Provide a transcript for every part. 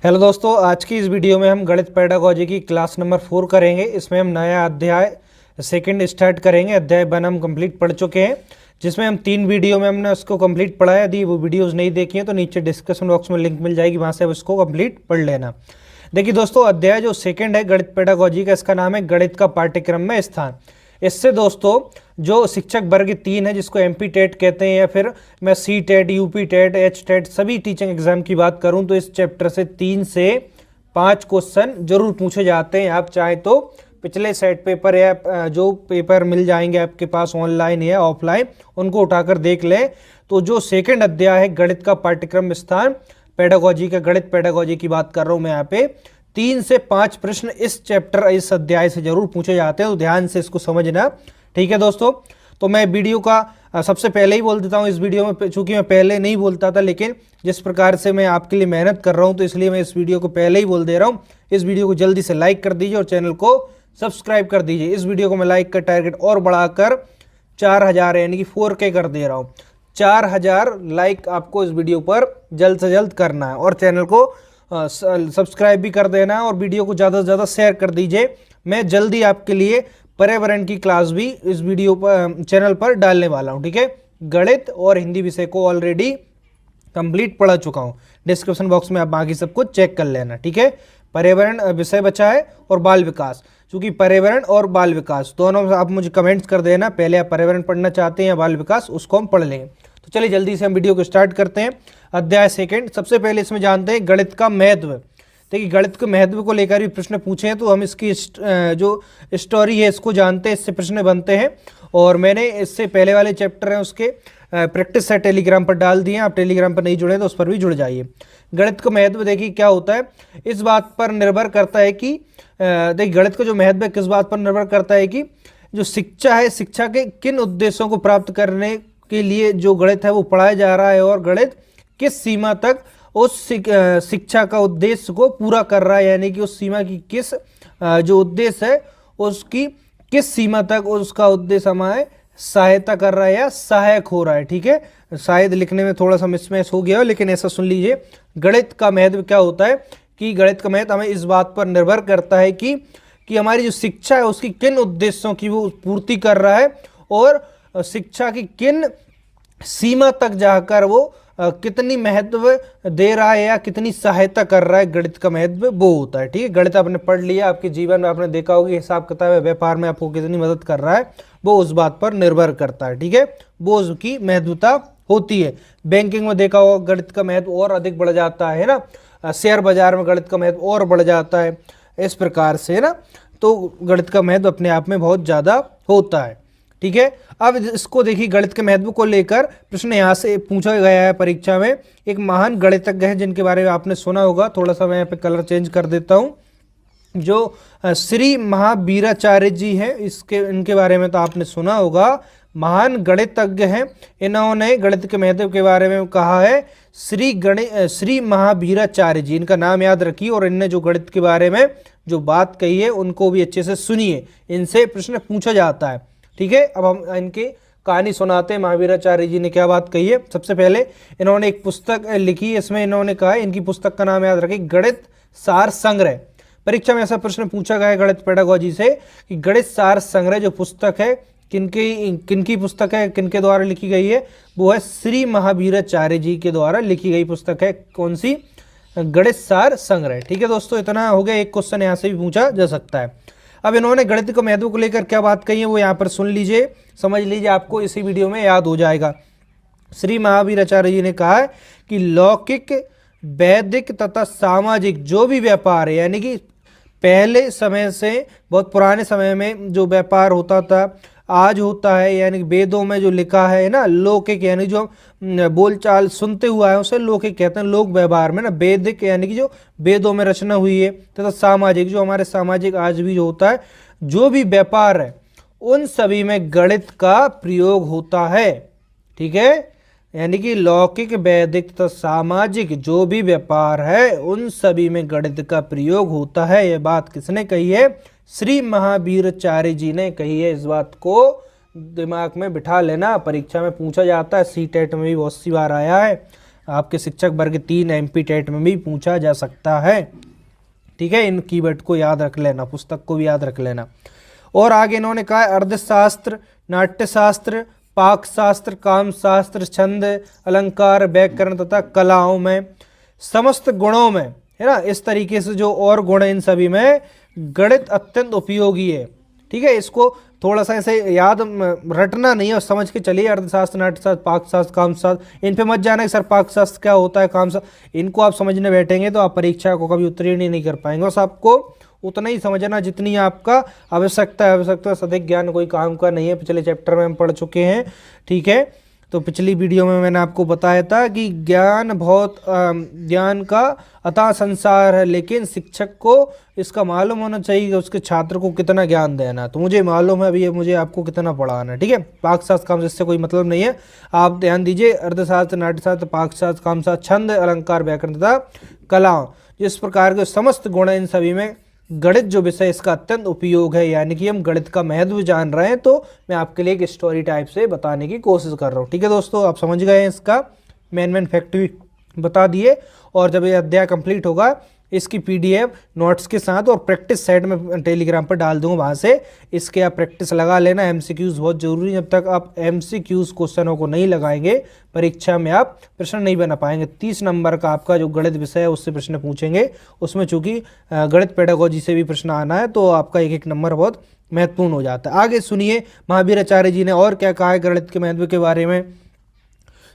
Hello दोस्तों, आज की इस वीडियो में हम गणित पेडागोजी की क्लास नंबर 4 करेंगे। इसमें हम नया अध्याय सेकंड स्टार्ट करेंगे। अध्याय 1 हम कंप्लीट पढ़ चुके हैं, जिसमें हम 3 वीडियो में हमने उसको कंप्लीट पढ़ा है। यदि वो वीडियोस नहीं देखी हैं तो नीचे डिस्क्रिप्शन बॉक्स में लिंक मिल जाएगी, वहाँ से आप उसको कंप्लीट पढ़ लेना। देखिए दोस्तों, अध्याय जो सेकंड है गणित पेडागोजी का, इसका नाम है गणित का पाठ्यक्रम में स्थान। इससे दोस्तों जो शिक्षक वर्ग 3 है, जिसको एमपी टेट कहते हैं या फिर मैं C TET, UP TET, H TET सभी टीचिंग एग्जाम की बात करूं तो इस चैप्टर से 3 से 5 क्वेश्चन जरूर पूछे जाते हैं। आप चाहे तो पिछले सेट पेपर या जो पेपर मिल जाएंगे आपके पास ऑनलाइन या ऑफलाइन, उनको उठाकर देख लें। तो जो सेकंड अध्याय है गणित का पाठ्यक्रम स्थान पेडागोजी का, गणित पेडागोजी की बात कर रहा हूं मैं यहाँ पे, 3 से 5 प्रश्न इस चैप्टर इस अध्याय से जरूर पूछे जाते हैं, तो ध्यान से इसको समझना। ठीक है दोस्तों, तो मैं वीडियो का सबसे पहले ही बोल देता हूं इस वीडियो में, चूंकि मैं पहले नहीं बोलता था, लेकिन जिस प्रकार से मैं आपके लिए मेहनत कर रहा हूं तो इसलिए मैं इस वीडियो को पहले ही बोल दे रहा हूं। इस वीडियो को जल्दी से लाइक कर दीजिए और चैनल को सब्सक्राइब कर दीजिए। इस वीडियो को मैं लाइक का टारगेट और बढ़ाकर 4000 यानी कि 4K कर दे रहा हूँ। 4000 लाइक आपको इस वीडियो पर जल्द से जल्द करना है और चैनल को सब्सक्राइब भी कर देना है और वीडियो को ज़्यादा से ज़्यादा शेयर कर दीजिए। मैं जल्दी आपके लिए पर्यावरण की क्लास भी इस वीडियो पर चैनल पर डालने वाला हूं। ठीक है, गणित और हिंदी विषय को ऑलरेडी कंप्लीट पढ़ा चुका हूं। डिस्क्रिप्शन बॉक्स में आप बाकी सब कुछ चेक कर लेना। ठीक है, पर्यावरण विषय बचा है और बाल विकास, क्योंकि पर्यावरण और बाल विकास दोनों आप मुझे कमेंट्स कर देना, पहले आप पर्यावरण पढ़ना चाहते हैं या बाल विकास, उसको हम पढ़ लेंगे। तो चलिए जल्दी से हम वीडियो को स्टार्ट करते हैं। अध्याय सेकेंड, सबसे पहले इसमें जानते हैं गणित का महत्व। देखिए, गणित के महत्व को लेकर भी प्रश्न पूछे हैं तो हम इसकी जो स्टोरी है इसको जानते हैं, इससे प्रश्न बनते हैं। और मैंने इससे पहले वाले चैप्टर हैं उसके प्रैक्टिस है टेलीग्राम पर डाल दिए हैं। आप टेलीग्राम पर नहीं जुड़े तो उस पर भी जुड़ जाइए। गणित का महत्व देखिए क्या होता है, इस बात पर निर्भर करता है कि देखिए गणित का जो महत्व है किस बात पर निर्भर करता है कि जो शिक्षा है, शिक्षा के किन उद्देश्यों को प्राप्त करने के लिए जो गणित है वो पढ़ाया जा रहा है और गणित किस सीमा तक उस शिक्षा का उद्देश्य को पूरा कर रहा है, यानी कि उस सीमा की किस जो उद्देश्य है उसकी किस सीमा तक उसका उद्देश्य हमारे सहायता कर रहा है या सहायक हो रहा है। ठीक है, शायद लिखने में थोड़ा सा मिसमैच हो गया हो, लेकिन ऐसा सुन लीजिए। गणित का महत्व क्या होता है कि गणित का महत्व हमें इस बात पर निर्भर करता है कि हमारी जो शिक्षा है उसकी किन उद्देश्यों की वो पूर्ति कर रहा है और शिक्षा की किन सीमा तक जाकर वो कितनी महत्व दे रहा है या कितनी सहायता कर रहा है। गणित का महत्व वो होता है। ठीक है, गणित आपने पढ़ लिया, आपके जीवन में आपने देखा होगा हिसाब किताब है, व्यापार में आपको कितनी मदद कर रहा है, वो उस बात पर निर्भर करता है। ठीक है, वो उसकी महत्वता होती है। बैंकिंग में देखा होगा गणित का महत्व और अधिक बढ़ जाता है ना, शेयर बाजार में गणित का महत्व और बढ़ जाता है, इस प्रकार से ना। तो गणित का महत्व अपने आप में बहुत ज़्यादा होता है। ठीक है, अब इसको देखिए, गणित के महत्व को लेकर प्रश्न यहाँ से पूछा गया है परीक्षा में। एक महान गणितज्ञ है जिनके बारे में आपने सुना होगा, थोड़ा सा मैं यहाँ पे कलर चेंज कर देता हूँ, जो श्री महावीराचार्य जी हैं, इनके बारे में तो आपने सुना होगा। महान गणितज्ञ हैं, इन्होंने गणित के महत्व के बारे में कहा है श्री महावीराचार्य जी, इनका नाम याद रखिए। और इनने जो गणित के बारे में जो बात कही है उनको भी अच्छे से सुनिए, इनसे प्रश्न पूछा जाता है। ठीक है, अब हम इनकी कहानी सुनाते हैं, महावीराचार्य जी ने क्या बात कही है। सबसे पहले इन्होंने एक पुस्तक लिखी है, इसमें इन्होंने कहा है, इनकी पुस्तक का नाम याद रखें, गणित सार संग्रह। परीक्षा में ऐसा प्रश्न पूछा गया है गणित पेडागोजी से कि गणित सार संग्रह जो पुस्तक है किनकी पुस्तक है, किनके द्वारा लिखी गई है, वो है श्री महावीराचार्य जी के द्वारा लिखी गई पुस्तक है। कौन सी? गणित सार संग्रह। ठीक है दोस्तों, इतना हो गया। एक क्वेश्चन यहाँ से भी पूछा जा सकता है। अब इन्होंने गणित के महत्व को लेकर क्या बात कही है वो यहाँ पर सुन लीजिए, समझ लीजिए, आपको इसी वीडियो में याद हो जाएगा। श्री महावीराचार्य जी ने कहा है कि लौकिक, वैदिक तथा सामाजिक जो भी व्यापार है, यानी कि पहले समय से बहुत पुराने समय में जो व्यापार होता था आज होता है, यानी वेदों में जो लिखा है ना, लौकिक यानी जो बोलचाल सुनते हुआ है उसे लौकिक कहते हैं। लोक व्यवहार में ना, वैदिक यानी कि जो वेदों में रचना हुई है, तथा सामाजिक जो हमारे सामाजिक आज भी जो होता है, जो भी व्यापार है उन सभी में गणित का प्रयोग होता है। ठीक है, यानी कि लौकिक, वैदिक तथा सामाजिक जो भी व्यापार है उन सभी में गणित का प्रयोग होता है। यह बात किसने कही है? श्री महावीराचार्य जी ने कही है। इस बात को दिमाग में बिठा लेना, परीक्षा में पूछा जाता है, सी टेट में भी बहुत सी बार आया है। आपके शिक्षक वर्ग 3 MP टेट में भी पूछा जा सकता है। ठीक है, इन कीवर्ड को याद रख लेना, पुस्तक को भी याद रख लेना। और आगे इन्होंने कहा अर्थशास्त्र, नाट्यशास्त्र, पाकशास्त्र, कामशास्त्र, छंद, अलंकार, व्याकरण तथा कलाओं में, समस्त गुणों में, है ना, इस तरीके से जो और गुण इन सभी में गणित अत्यंत उपयोगी है। ठीक है, इसको थोड़ा सा ऐसे याद रटना नहीं है और समझ के चलिए। अर्थशास्त्र, नाट्यशास्त्र, पाकशास्त्र, कामशास्त्र, इन पे मत जाना कि सर पाकशास्त्र क्या होता है, कामशास्त्र, इनको आप समझने बैठेंगे तो आप परीक्षा को कभी उत्तीर्ण नहीं कर पाएंगे। बस आपको उतना ही समझना जितनी आपका आवश्यकता है, आवश्यकता से अधिक ज्ञान कोई काम का नहीं है। पिछले चैप्टर में हम पढ़ चुके हैं। ठीक है, तो पिछली वीडियो में मैंने आपको बताया था कि ज्ञान का अथाह संसार है, लेकिन शिक्षक को इसका मालूम होना चाहिए कि उसके छात्र को कितना ज्ञान देना। तो मुझे मालूम है अभी मुझे आपको कितना पढ़ाना है। ठीक है, पाकशास्त्र काम इससे कोई मतलब नहीं है, आप ध्यान दीजिए। अर्थशास्त्र, नाट्यशास्त्र, पाकशास्त्र, कामशास्त्र, छंद, अलंकार, व्याकरण तथा कला, जिस प्रकार के समस्त गुण इन सभी में गणित जो विषय इसका अत्यंत उपयोग है, यानी कि हम गणित का महत्व जान रहे हैं। तो मैं आपके लिए एक स्टोरी टाइप से बताने की कोशिश कर रहा हूँ। ठीक है दोस्तों, आप समझ गए हैं, इसका मेन फैक्ट भी बता दिए। और जब ये अध्याय कंप्लीट होगा इसकी PDF नोट्स के साथ और प्रैक्टिस सेट में टेलीग्राम पर डाल दूंगा, वहाँ से इसके आप प्रैक्टिस लगा लेना। MCQs बहुत जरूरी है, जब तक आप MCQs क्वेश्चनों को नहीं लगाएंगे परीक्षा में आप प्रश्न नहीं बना पाएंगे। 30 नंबर का आपका जो गणित विषय है उससे प्रश्न पूछेंगे, उसमें चूंकि गणित पेडागोजी से भी प्रश्न आना है तो आपका एक एक नंबर बहुत महत्वपूर्ण हो जाता है। आगे सुनिए महावीर आचार्य जी ने और क्या कहा है गणित के महत्व के बारे में।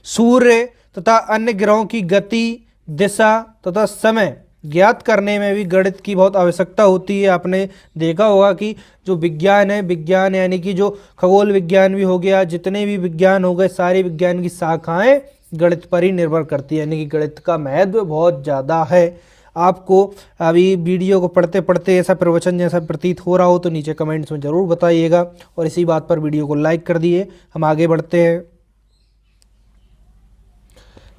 सूर्य तथा अन्य ग्रहों की गति, दिशा तथा समय ज्ञात करने में भी गणित की बहुत आवश्यकता होती है। आपने देखा होगा कि जो विज्ञान है, विज्ञान यानी कि जो खगोल विज्ञान भी हो गया, जितने भी विज्ञान हो गए, सारे विज्ञान की शाखाएं गणित पर ही निर्भर करती है, यानी कि गणित का महत्व बहुत ज़्यादा है। आपको अभी वीडियो को पढ़ते पढ़ते ऐसा प्रवचन जैसा प्रतीत हो रहा हो तो नीचे कमेंट्स में ज़रूर बताइएगा, और इसी बात पर वीडियो को लाइक कर दिए। हम आगे बढ़ते हैं।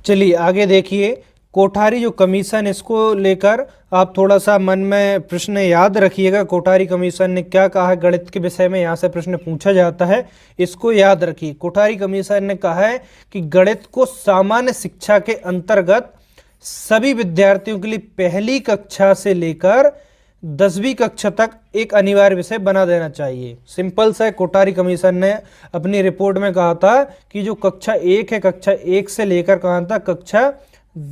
चलिए आगे देखिए, कोठारी जो कमीशन, इसको लेकर आप थोड़ा सा मन में प्रश्न याद रखिएगा। कोठारी कमीशन ने क्या कहा है गणित के विषय में, यहाँ से प्रश्न पूछा जाता है, इसको याद रखिए। कोठारी कमीशन ने कहा है कि गणित को सामान्य शिक्षा के अंतर्गत सभी विद्यार्थियों के लिए पहली कक्षा से लेकर 10वीं कक्षा तक एक अनिवार्य विषय बना देना चाहिए। सिंपल सा, कोठारी कमीशन ने अपनी रिपोर्ट में कहा था कि जो कक्षा 1 है, कक्षा 1 से लेकर कहा था कक्षा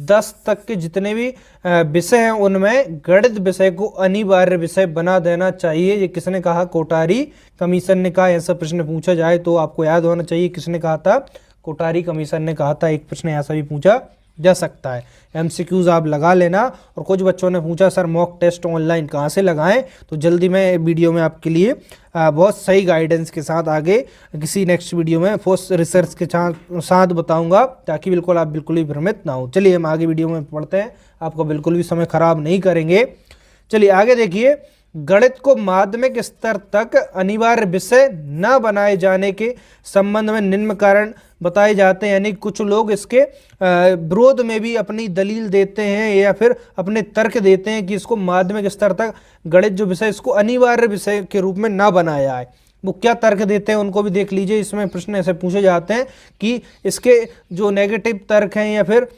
10 तक के जितने भी विषय हैं उनमें गणित विषय को अनिवार्य विषय बना देना चाहिए। ये किसने कहा? कोठारी कमीशन ने कहा। ऐसा प्रश्न पूछा जाए तो आपको याद होना चाहिए किसने कहा था, कोठारी कमीशन ने कहा था। एक प्रश्न ऐसा भी पूछा जा सकता है। MCQs आप लगा लेना। और कुछ बच्चों ने पूछा सर मॉक टेस्ट ऑनलाइन कहाँ से लगाएं, तो जल्दी मैं वीडियो में आपके लिए बहुत सही गाइडेंस के साथ आगे किसी नेक्स्ट वीडियो में फोर्स रिसर्च के साथ बताऊंगा, ताकि बिल्कुल आप बिल्कुल ही भ्रमित ना हो। चलिए हम आगे वीडियो में पढ़ते हैं, आपको बिल्कुल भी समय खराब नहीं करेंगे। चलिए आगे देखिए, गणित को माध्यमिक स्तर तक अनिवार्य विषय न बनाए जाने के संबंध में निम्न कारण बताए जाते हैं। यानी कुछ लोग इसके विरोध में भी अपनी दलील देते हैं या फिर अपने तर्क देते हैं कि इसको माध्यमिक स्तर तक गणित जो विषय इसको अनिवार्य विषय के रूप में ना बनाया जाए। वो क्या तर्क देते हैं उनको भी देख लीजिए। इसमें प्रश्न ऐसे पूछे जाते हैं कि इसके जो नेगेटिव तर्क हैं या फिर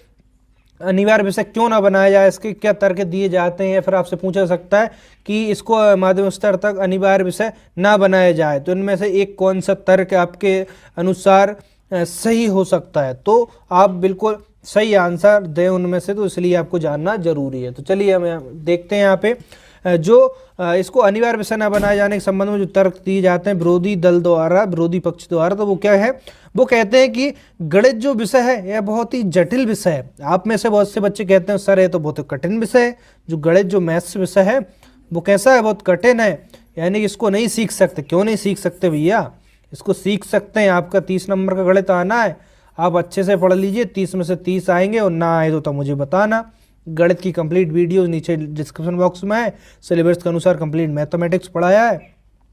अनिवार्य विषय क्यों ना बनाया जाए, इसके क्या तर्क दिए जाते हैं। या फिर आपसे पूछा जा सकता है कि इसको माध्यमिक स्तर तक अनिवार्य विषय ना बनाया जाए, तो इनमें से एक कौन सा तर्क आपके अनुसार सही हो सकता है। तो आप बिल्कुल सही आंसर दें उनमें से, तो इसलिए आपको जानना जरूरी है। तो चलिए हम देखते हैं यहाँ पे जो इसको अनिवार्य विषय न बनाए जाने के संबंध में जो तर्क दिए जाते हैं विरोधी दल द्वारा, विरोधी पक्ष द्वारा, तो वो क्या है, वो कहते हैं कि गणित जो विषय है यह बहुत ही जटिल विषय है। आप में से बहुत से बच्चे कहते हैं सर ये तो बहुत कठिन विषय है। जो गणित जो मैथ्स विषय है वो कैसा है, बहुत कठिन है, यानी कि इसको नहीं सीख सकते। क्यों नहीं सीख सकते भैया, इसको सीख सकते हैं। आपका 30 नंबर का गणित आना है, आप अच्छे से पढ़ लीजिए, 30 में से 30 आएंगे, और ना आए तो मुझे बताना। गणित की कंप्लीट वीडियो नीचे डिस्क्रिप्शन बॉक्स में है। सिलेबस के अनुसार कंप्लीट मैथमेटिक्स पढ़ाया है।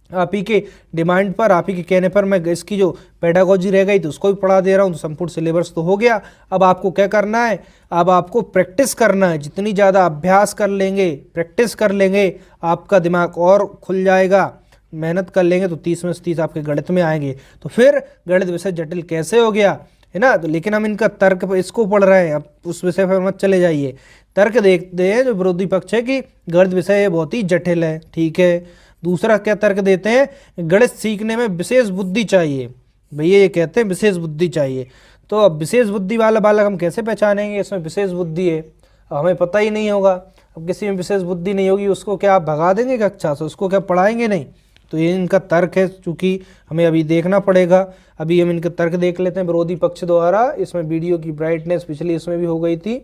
आप ही के डिमांड पर, आप ही के कहने पर मैं इसकी जो पेडागोजी रह गई तो उसको भी पढ़ा दे रहा हूँ। तो संपूर्ण सिलेबस तो हो गया। अब आपको क्या करना है, अब आपको प्रैक्टिस करना है। जितनी ज़्यादा अभ्यास कर लेंगे, प्रैक्टिस कर लेंगे, आपका दिमाग और खुल जाएगा। मेहनत कर लेंगे तो 30 में से 30 आपके गणित में आएंगे। तो फिर गणित विषय जटिल कैसे हो गया, है ना। तो लेकिन हम इनका तर्क इसको पढ़ रहे हैं, अब उस विषय पर मत चले जाइए। तर्क देखते हैं जो विरोधी पक्ष है कि गणित विषय बहुत ही जटिल है, ठीक है। दूसरा क्या तर्क देते हैं, गणित सीखने में विशेष बुद्धि चाहिए। भैया ये कहते हैं विशेष बुद्धि चाहिए, तो अब विशेष बुद्धि वाला बालक हम कैसे पहचानेंगे इसमें विशेष बुद्धि है, हमें पता ही नहीं होगा। अब किसी में विशेष बुद्धि नहीं होगी, उसको क्या आप भगा देंगे कक्षा से, उसको क्या पढ़ाएंगे नहीं। तो ये इनका तर्क है, चूँकि हमें अभी देखना पड़ेगा। अभी हम इनका तर्क देख लेते हैं विरोधी पक्ष द्वारा। इसमें वीडियो की ब्राइटनेस पिछली इसमें भी हो गई थी,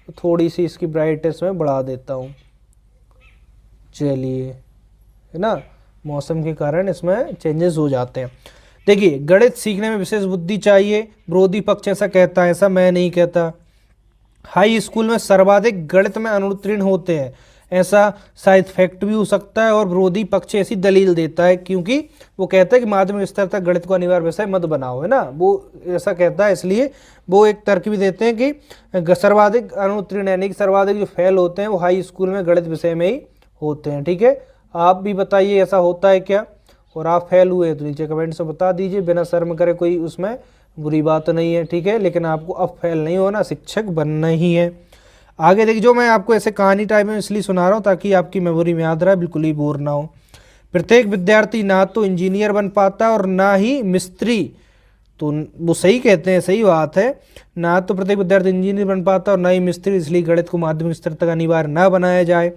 तो थोड़ी सी इसकी ब्राइटनेस में बढ़ा देता हूँ। चलिए, है ना, मौसम के कारण इसमें चेंजेस हो जाते हैं। देखिए, गणित सीखने में विशेष बुद्धि चाहिए, विरोधी पक्ष ऐसा कहता है, ऐसा मैं नहीं कहता। हाई स्कूल में सर्वाधिक गणित में अनुत्तीर्ण होते हैं, ऐसा शायद फैक्ट भी हो सकता है, और विरोधी पक्ष ऐसी दलील देता है, क्योंकि वो कहता है कि माध्यमिक स्तर तक गणित को अनिवार्य विषय मत बनाओ, है ना, वो ऐसा कहता है। इसलिए वो एक तर्क भी देते हैं कि सर्वाधिक अनुत्तीर्ण यानी कि सर्वाधिक जो फेल होते हैं वो हाई स्कूल में गणित विषय में ही होते हैं, ठीक है। आप भी बताइए ऐसा होता है क्या, और आप फेल हुए तो नीचे कमेंट से बता दीजिए, बिना शर्म करे, कोई उसमें बुरी बात नहीं है, ठीक है। लेकिन आपको अब फेल नहीं होना, शिक्षक बनना ही है। आगे देखिए, जो मैं आपको ऐसे कहानी टाइप में इसलिए सुना रहा हूँ ताकि आपकी मेमोरी में याद रहे, बिल्कुल ही बोर ना हो। प्रत्येक विद्यार्थी ना तो इंजीनियर बन पाता और ना ही मिस्त्री, तो वो सही कहते हैं, सही बात है, ना तो प्रत्येक विद्यार्थी इंजीनियर बन पाता और ना ही मिस्त्री, इसलिए गणित को माध्यमिक स्तर तक अनिवार्य ना बनाया जाए।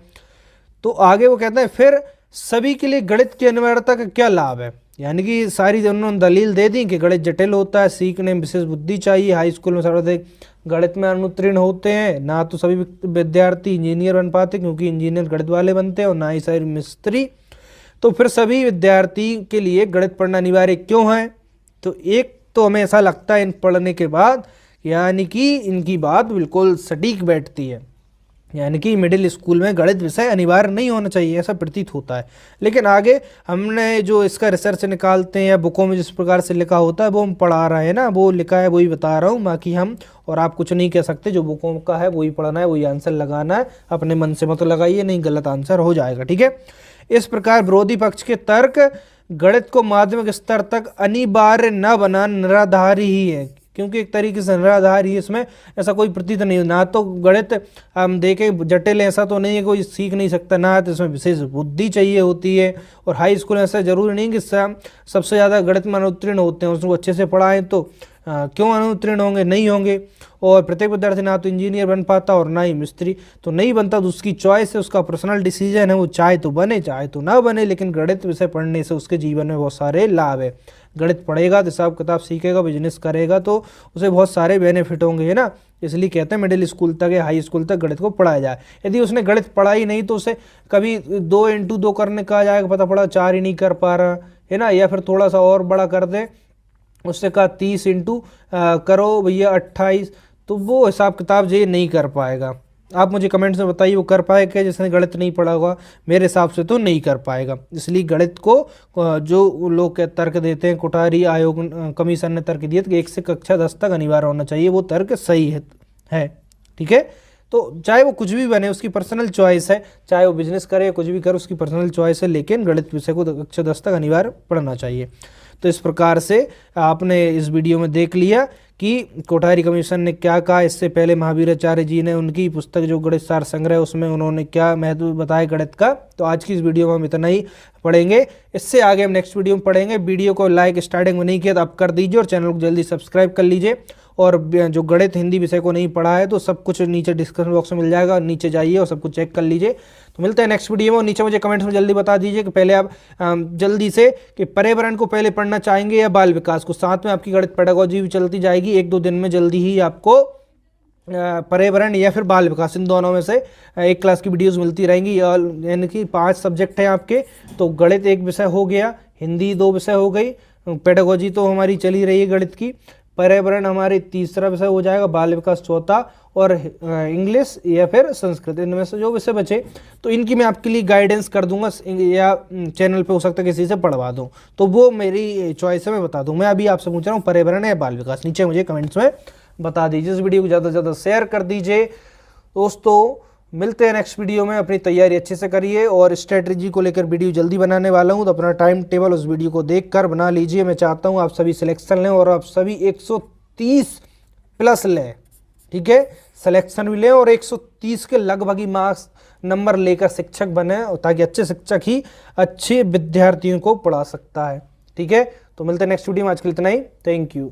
तो आगे वो कहते हैं फिर सभी के लिए गणित की अनिवार्यता का क्या लाभ है, यानी कि सारी उन्होंने दलील दे दी कि गणित जटिल होता है, सीखने में विशेष बुद्धि चाहिए, हाई स्कूल में सर्वाधिक गणित में अनुत्तीर्ण होते हैं, ना तो सभी विद्यार्थी इंजीनियर बन पाते क्योंकि इंजीनियर गणित वाले बनते हैं, और ना ही सारी मिस्त्री। तो फिर सभी विद्यार्थी के लिए गणित पढ़ना अनिवार्य क्यों है। तो एक तो हमें ऐसा लगता है इन पढ़ने के बाद, यानी कि इनकी बात बिल्कुल सटीक बैठती है, यानी कि मिडिल स्कूल में गणित विषय अनिवार्य नहीं होना चाहिए, ऐसा प्रतीत होता है। लेकिन आगे हमने जो इसका रिसर्च निकालते हैं या बुकों में जिस प्रकार से लिखा होता है वो हम पढ़ा रहे हैं ना, वो लिखा है वही बता रहा हूँ, बाकी हम और आप कुछ नहीं कह सकते। जो बुकों का है वही पढ़ना है, वही आंसर लगाना है, अपने मन से मत लगाइए, नहीं गलत आंसर हो जाएगा, ठीक है। इस प्रकार विरोधी पक्ष के तर्क गणित को माध्यमिक स्तर तक अनिवार्य न बनाना निराधार ही है, क्योंकि एक तरीके से निराधार ही, इसमें ऐसा कोई प्रतीत नहीं, ना तो गणित हम देखें जटिल ऐसा तो नहीं है, कोई सीख नहीं सकता, ना तो इसमें विशेष बुद्धि चाहिए होती है। और हाई स्कूल में ऐसा जरूरी नहीं कि सबसे ज़्यादा गणित में अनुत्तीर्ण होते हैं, उसको अच्छे से पढ़ाएं तो क्यों अनुत्तीर्ण होंगे, नहीं होंगे। और प्रत्येक विद्यार्थी ना तो इंजीनियर बन पाता और ना ही मिस्त्री, तो नहीं बनता तो उसकी चॉइस है, उसका पर्सनल डिसीजन है, वो चाहे तो बने चाहे तो ना बने, लेकिन गणित विषय पढ़ने से उसके जीवन में बहुत सारे लाभ है। गणित पढ़ेगा तो हिसाब किताब सीखेगा, बिजनेस करेगा तो उसे बहुत सारे बेनिफिट होंगे, है ना। इसलिए कहते हैं मिडिल स्कूल तक या हाई स्कूल तक गणित को पढ़ाया जाए। यदि उसने गणित पढ़ा ही नहीं तो उसे कभी 2 × 2 करने कहा जाएगा, पता पड़ा 4 ही नहीं कर पा रहा है ना, या फिर थोड़ा सा और बड़ा कर दे, उससे कहा 30 × करो भैया 28, तो वो हिसाब किताब ये नहीं कर पाएगा। आप मुझे कमेंट्स में बताइए वो कर पाएगा जिसने गणित नहीं पढ़ा होगा, मेरे हिसाब से तो नहीं कर पाएगा। इसलिए गणित को जो लोग तर्क देते हैं, कोठारी आयोग कमीशन ने तर्क दिया कि 1 से कक्षा 10 तक अनिवार्य होना चाहिए, वो तर्क सही है, ठीक है। तो चाहे वो कुछ भी बने, उसकी पर्सनल चॉइस है, चाहे वो बिजनेस करे कुछ भी करे, उसकी पर्सनल चॉइस है, लेकिन गणित विषय को कक्षा 10 तक अनिवार्य पढ़ना चाहिए। तो इस प्रकार से आपने इस वीडियो में देख लिया कि कोठारी कमीशन ने क्या कहा। इससे पहले महावीराचार्य जी ने उनकी पुस्तक जो गणित सार संग्रह, उसमें उन्होंने क्या महत्व बताया गणित का। तो आज की इस वीडियो में हम इतना ही पढ़ेंगे, इससे आगे हम नेक्स्ट वीडियो में पढ़ेंगे। वीडियो को लाइक स्टार्टिंग में नहीं किया तो आप कर दीजिए, और चैनल को जल्दी सब्सक्राइब कर लीजिए। और जो गणित हिंदी विषय को नहीं पढ़ा है तो सब कुछ नीचे डिस्क्रिप्शन बॉक्स में मिल जाएगा, नीचे जाइए और सब कुछ चेक कर लीजिए। तो मिलते हैं नेक्स्ट वीडियो में, और नीचे मुझे कमेंट्स में जल्दी बता दीजिए कि पहले आप जल्दी से कि पर्यावरण को पहले पढ़ना चाहेंगे या बाल विकास को। साथ में आपकी गणित पेडागोजी भी चलती जाएगी, 1-2 दिन में जल्दी ही आपको पर्यावरण या फिर बाल विकास, इन दोनों में से एक क्लास की वीडियोस मिलती रहेंगी। यानी कि 5 सब्जेक्ट हैं आपके, तो गणित एक विषय हो गया, हिंदी 2 विषय हो गई, पेडागोजी तो हमारी चली रही है गणित की, पर्यावरण हमारे तीसरा विषय हो जाएगा, बाल विकास चौथा, और इंग्लिश या फिर संस्कृत, इनमें से जो विषय बचे तो इनकी मैं आपके लिए गाइडेंस कर दूंगा, या चैनल पे हो सकता है किसी से पढ़वा दूं, तो वो मेरी चॉइस है, मैं बता दूं। मैं अभी आपसे पूछ रहा हूँ पर्यावरण या बाल विकास, नीचे मुझे कमेंट्स में बता दीजिए। इस वीडियो को ज़्यादा से ज़्यादा शेयर कर दीजिए दोस्तों। मिलते हैं नेक्स्ट वीडियो में, अपनी तैयारी अच्छे से करिए, और स्ट्रेटजी को लेकर वीडियो जल्दी बनाने वाला हूं, तो अपना टाइम टेबल उस वीडियो को देखकर बना लीजिए। मैं चाहता हूं आप सभी सिलेक्शन लें और आप सभी 130 प्लस लें, ठीक है, सिलेक्शन भी लें और 130 के लगभग ही मार्क्स नंबर लेकर शिक्षक बने, ताकि अच्छे शिक्षक ही अच्छे विद्यार्थियों को पढ़ा सकता है। ठीक है, तो मिलते हैं नेक्स्ट वीडियो में, आज के लिए इतना ही। Thank you.